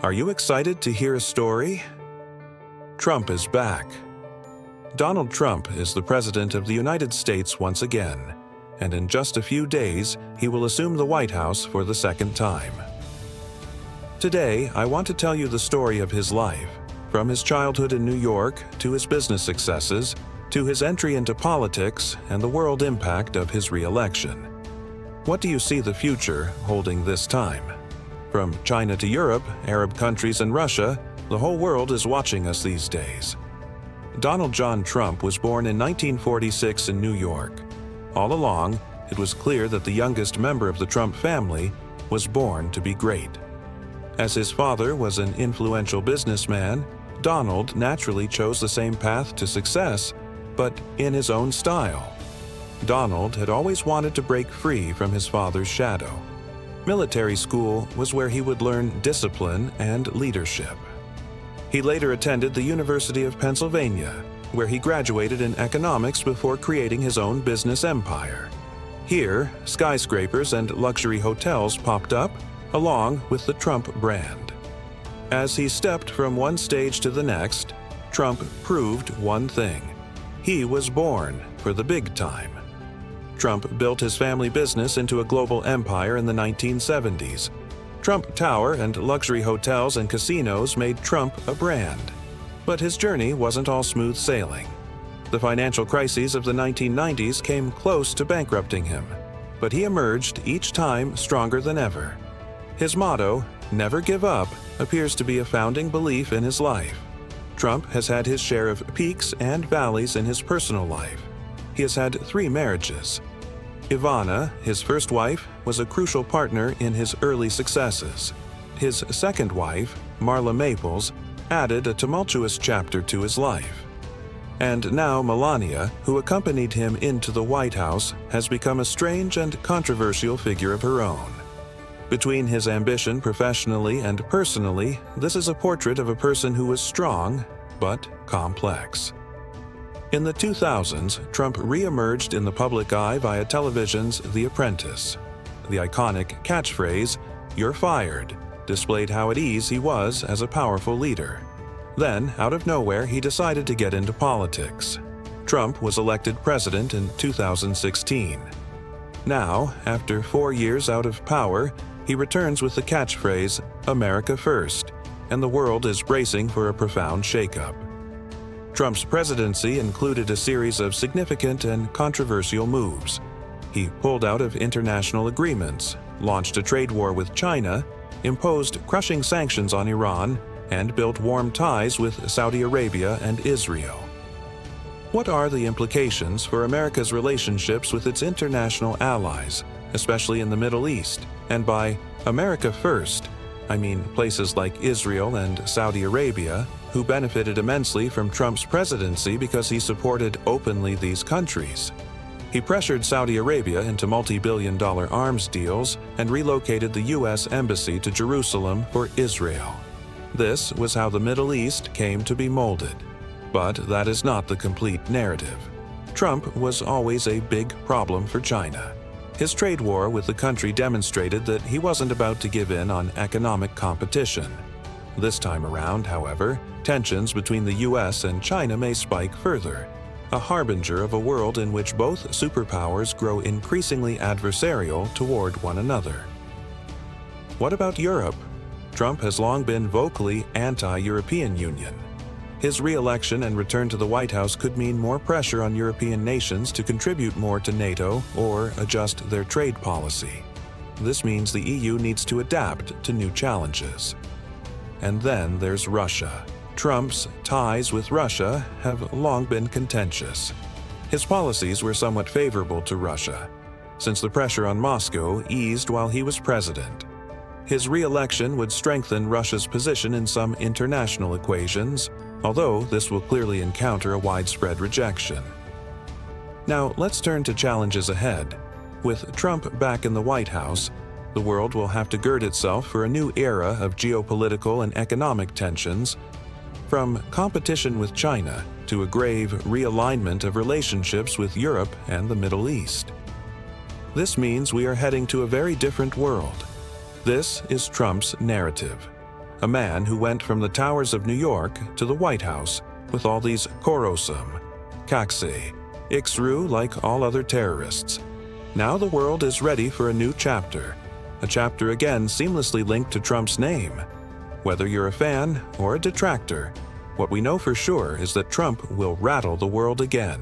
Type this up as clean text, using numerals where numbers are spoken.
Are you excited to hear a story? Trump is back. Donald Trump is the President of the United States once again, and in just a few days, he will assume the White House for the second time. Today, I want to tell you the story of his life, from his childhood in New York to his business successes, to his entry into politics and the world impact of his re-election. What do you see the future holding this time? From China to Europe, Arab countries and Russia, the whole world is watching us these days. Donald John Trump was born in 1946 in New York. All along, it was clear that the youngest member of the Trump family was born to be great. As his father was an influential businessman, Donald naturally chose the same path to success, but in his own style. Donald had always wanted to break free from his father's shadow. Military school was where he would learn discipline and leadership. He later attended the University of Pennsylvania, where he graduated in economics before creating his own business empire. Here, skyscrapers and luxury hotels popped up, along with the Trump brand. As he stepped from one stage to the next, Trump proved one thing: he was born for the big time. Trump built his family business into a global empire in the 1970s. Trump Tower and luxury hotels and casinos made Trump a brand. But his journey wasn't all smooth sailing. The financial crises of the 1990s came close to bankrupting him, but he emerged each time stronger than ever. His motto, "Never give up," appears to be a founding belief in his life. Trump has had his share of peaks and valleys in his personal life. He has had 3 marriages. Ivana, his first wife, was a crucial partner in his early successes. His second wife, Marla Maples, added a tumultuous chapter to his life. And now Melania, who accompanied him into the White House, has become a strange and controversial figure of her own. Between his ambition professionally and personally, this is a portrait of a person who was strong, but complex. In the 2000s, Trump re-emerged in the public eye via television's The Apprentice. The iconic catchphrase, "You're fired," displayed how at ease he was as a powerful leader. Then, out of nowhere, he decided to get into politics. Trump was elected president in 2016. Now, after 4 years out of power, he returns with the catchphrase, "America First," and the world is bracing for a profound shakeup. Trump's presidency included a series of significant and controversial moves. He pulled out of international agreements, launched a trade war with China, imposed crushing sanctions on Iran, and built warm ties with Saudi Arabia and Israel. What are the implications for America's relationships with its international allies, especially in the Middle East? And by America First, I mean places like Israel and Saudi Arabia, who benefited immensely from Trump's presidency because he supported openly these countries. He pressured Saudi Arabia into multi-billion-dollar arms deals and relocated the U.S. Embassy to Jerusalem for Israel. This was how the Middle East came to be molded. But that is not the complete narrative. Trump was always a big problem for China. His trade war with the country demonstrated that he wasn't about to give in on economic competition. This time around, however, tensions between the U.S. and China may spike further, a harbinger of a world in which both superpowers grow increasingly adversarial toward one another. What about Europe? Trump has long been vocally anti-European Union. His re-election and return to the White House could mean more pressure on European nations to contribute more to NATO or adjust their trade policy. This means the EU needs to adapt to new challenges. And then there's Russia. Trump's ties with Russia have long been contentious. His policies were somewhat favorable to Russia, since the pressure on Moscow eased while he was president. His re-election would strengthen Russia's position in some international equations, although this will clearly encounter a widespread rejection. Now, let's turn to challenges ahead. With Trump back in the White House, the world will have to gird itself for a new era of geopolitical and economic tensions, from competition with China to a grave realignment of relationships with Europe and the Middle East. This means we are heading to a very different world. This is Trump's narrative. a man who went from the towers of New York to the White House with all these korosum, kaksi, ixru like all other terrorists. Now the world is ready for a new chapter, a chapter again seamlessly linked to Trump's name. Whether you're a fan or a detractor, what we know for sure is that Trump will rattle the world again.